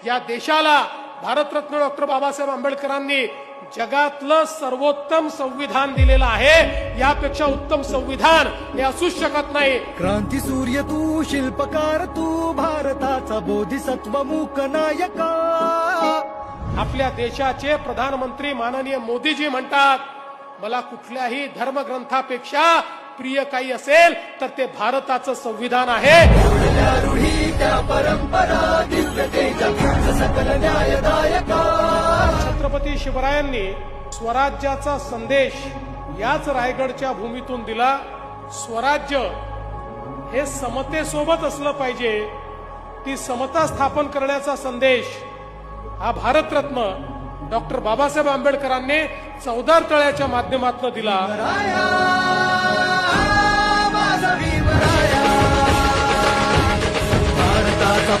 या देशाला भारतरत्न डॉक्टर बाबासाहेब आंबेडकरांनी जगातलं सर्वोत्तम संविधान दिलेलं आहे. यापेक्षा उत्तम संविधान हे असूच शकत नाही. क्रांती सूर्य तू, शिल्पकार तू, भारताचा बोधिसत्व मूक नायका. आपल्या देशाचे प्रधानमंत्री माननीय मोदीजी म्हणतात, मला कुठल्याही धर्मग्रंथापेक्षा प्रिय काही असेल तर ते भारताचं संविधान आहे. परंपरा सकल न्यायदायका. छत्रपती शिवरायांनी स्वराज्याचा संदेश याच रायगडच्या भूमीतून दिला. स्वराज्य हे समतेसोबत असलं पाहिजे. ती समता स्थापन करण्याचा संदेश हा भारतरत्न डॉक्टर बाबासाहेब आंबेडकरांनी चौदार तळ्याच्या माध्यमातून दिला. भारताचा